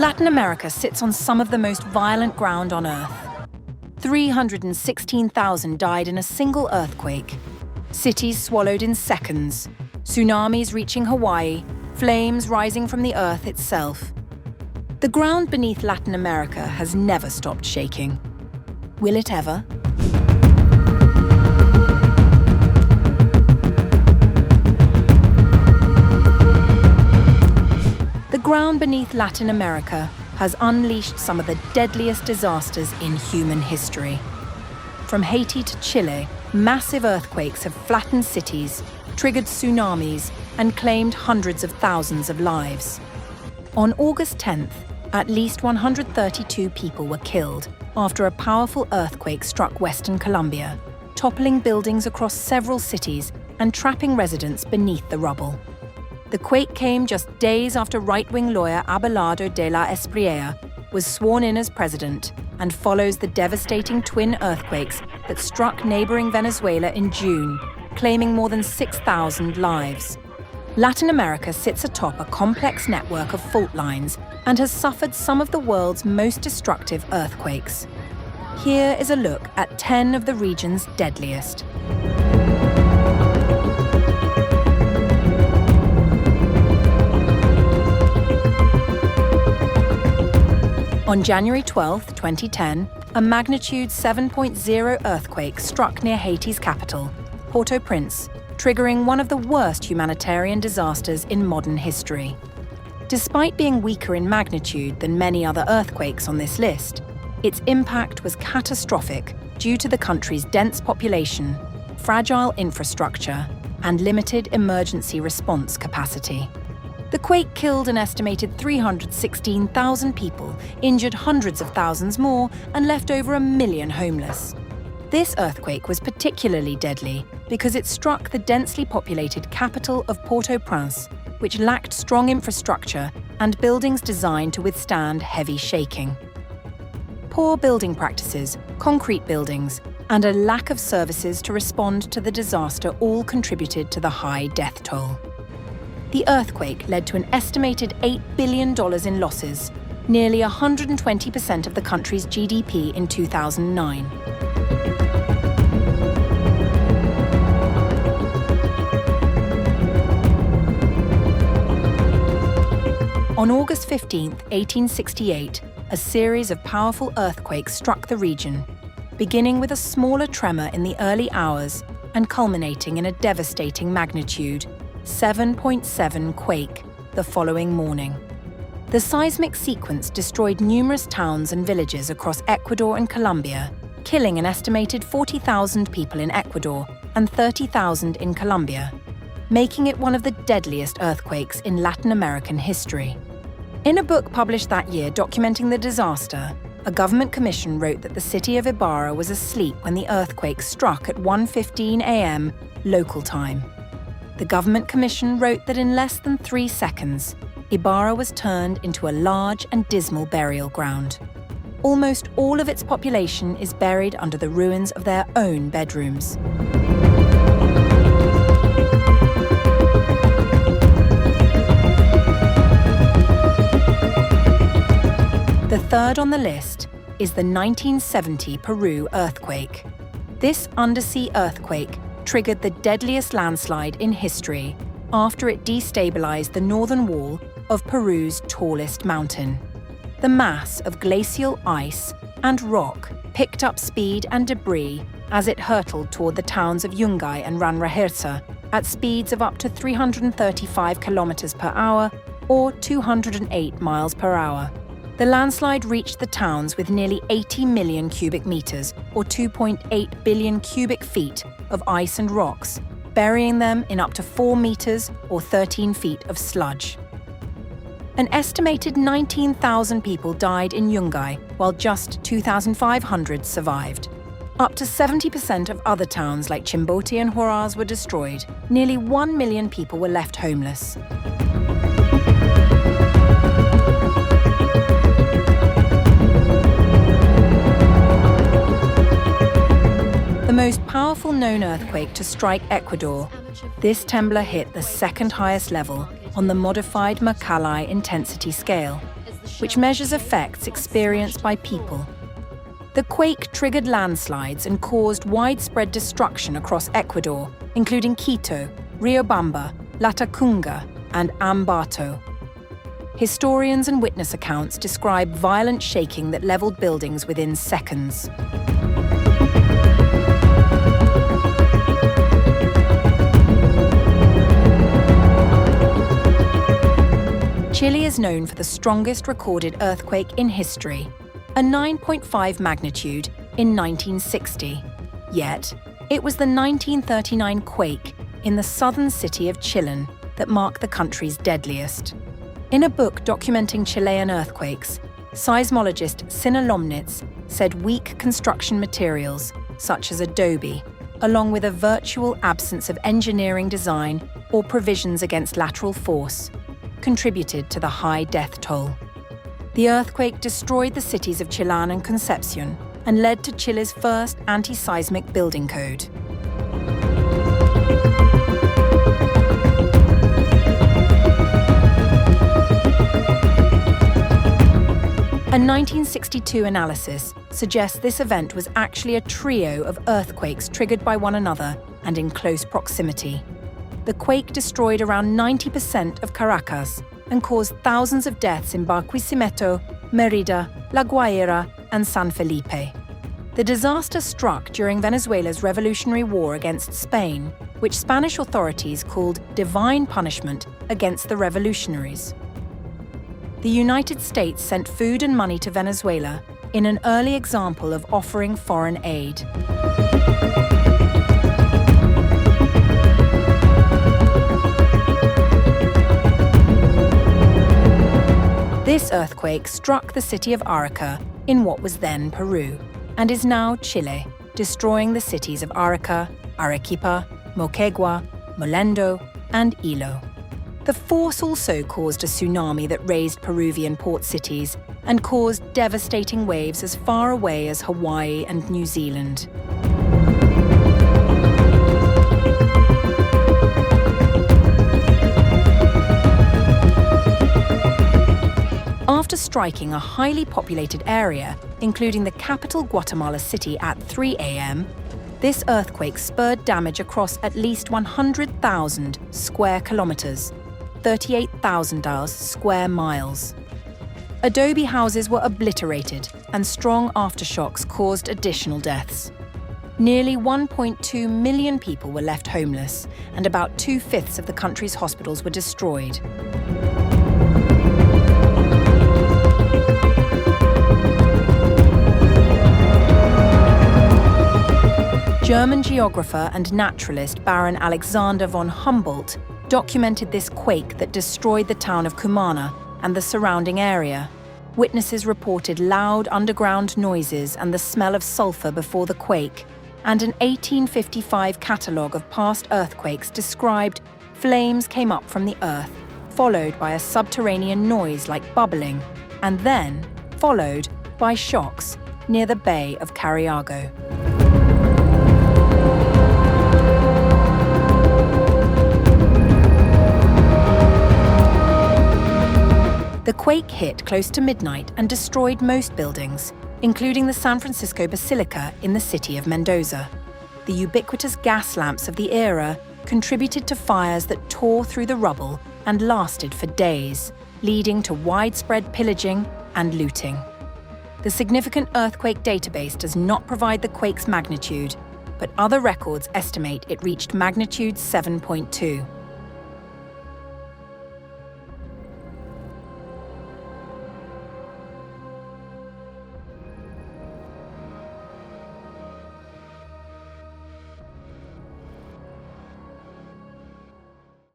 Latin America sits on some of the most violent ground on Earth. 316,000 died in a single earthquake. Cities swallowed in seconds, tsunamis reaching Hawaii, flames rising from the Earth itself. The ground beneath Latin America has never stopped shaking. Will it ever? The ground beneath Latin America has unleashed some of the deadliest disasters in human history. From Haiti to Chile, massive earthquakes have flattened cities, triggered tsunamis, and claimed hundreds of thousands of lives. On August 10th, at least 132 people were killed after a powerful earthquake struck western Colombia, toppling buildings across several cities and trapping residents beneath the rubble. The quake came just days after right-wing lawyer Abelardo de la Espriella was sworn in as president and follows the devastating twin earthquakes that struck neighboring Venezuela in June, claiming more than 6,000 lives. Latin America sits atop a complex network of fault lines and has suffered some of the world's most destructive earthquakes. Here is a look at 10 of the region's deadliest. On January 12, 2010, a magnitude 7.0 earthquake struck near Haiti's capital, Port-au-Prince, triggering one of the worst humanitarian disasters in modern history. Despite being weaker in magnitude than many other earthquakes on this list, its impact was catastrophic due to the country's dense population, fragile infrastructure, and limited emergency response capacity. The quake killed an estimated 316,000 people, injured hundreds of thousands more, and left over 1 million homeless. This earthquake was particularly deadly because it struck the densely populated capital of Port-au-Prince, which lacked strong infrastructure and buildings designed to withstand heavy shaking. Poor building practices, concrete buildings, and a lack of services to respond to the disaster all contributed to the high death toll. The earthquake led to an estimated $8 billion in losses, nearly 120% of the country's GDP in 2009. On August 15, 1868, a series of powerful earthquakes struck the region, beginning with a smaller tremor in the early hours and culminating in a devastating magnitude 7.7 quake the following morning. The seismic sequence destroyed numerous towns and villages across Ecuador and Colombia, killing an estimated 40,000 people in Ecuador and 30,000 in Colombia, making it one of the deadliest earthquakes in Latin American history. In a book published that year documenting the disaster, a government commission wrote that the city of Ibarra was asleep when the earthquake struck at 1:15 a.m. local time. The government commission wrote that in less than 3 seconds, Ibarra was turned into a large and dismal burial ground. Almost all of its population is buried under the ruins of their own bedrooms. The third on the list is the 1970 Peru earthquake. This undersea earthquake triggered the deadliest landslide in history after it destabilized the northern wall of Peru's tallest mountain. The mass of glacial ice and rock picked up speed and debris as it hurtled toward the towns of Yungay and Ranrajersa at speeds of up to 335 kilometers per hour or 208 miles per hour. The landslide reached the towns with nearly 80 million cubic meters, or 2.8 billion cubic feet, of ice and rocks, burying them in up to 4 meters or 13 feet of sludge. An estimated 19,000 people died in Yungay, while just 2,500 survived. Up to 70% of other towns like Chimbote and Huaraz were destroyed. Nearly 1 million people were left homeless. The most powerful known earthquake to strike Ecuador, this temblor hit the second highest level on the modified Mercalli intensity scale, which measures effects experienced by people. The quake triggered landslides and caused widespread destruction across Ecuador, including Quito, Riobamba, Latacunga, and Ambato. Historians and witness accounts describe violent shaking that leveled buildings within seconds. Chile is known for the strongest recorded earthquake in history, a 9.5 magnitude in 1960. Yet, it was the 1939 quake in the southern city of Chillán that marked the country's deadliest. In a book documenting Chilean earthquakes, seismologist Sina Lomnitz said weak construction materials, such as adobe, along with a virtual absence of engineering design or provisions against lateral force, contributed to the high death toll. The earthquake destroyed the cities of Chillán and Concepcion and led to Chile's first anti-seismic building code. A 1962 analysis suggests this event was actually a trio of earthquakes triggered by one another and in close proximity. The quake destroyed around 90% of Caracas and caused thousands of deaths in Barquisimeto, Mérida, La Guaira, and San Felipe. The disaster struck during Venezuela's Revolutionary War against Spain, which Spanish authorities called divine punishment against the revolutionaries. The United States sent food and money to Venezuela in an early example of offering foreign aid. This earthquake struck the city of Arica in what was then Peru, and is now Chile, destroying the cities of Arica, Arequipa, Moquegua, Molendo, and Ilo. The force also caused a tsunami that razed Peruvian port cities and caused devastating waves as far away as Hawaii and New Zealand. After striking a highly populated area, including the capital Guatemala City at 3 a.m., this earthquake spurred damage across at least 100,000 square kilometers, 38,000 square miles. Adobe houses were obliterated, and strong aftershocks caused additional deaths. Nearly 1.2 million people were left homeless, and about 2/5 of the country's hospitals were destroyed. German geographer and naturalist Baron Alexander von Humboldt documented this quake that destroyed the town of Cumana and the surrounding area. Witnesses reported loud underground noises and the smell of sulfur before the quake, and an 1855 catalogue of past earthquakes described flames came up from the earth, followed by a subterranean noise like bubbling, and then followed by shocks near the Bay of Cariago. The quake hit close to midnight and destroyed most buildings, including the San Francisco Basilica in the city of Mendoza. The ubiquitous gas lamps of the era contributed to fires that tore through the rubble and lasted for days, leading to widespread pillaging and looting. The significant earthquake database does not provide the quake's magnitude, but other records estimate it reached magnitude 7.2.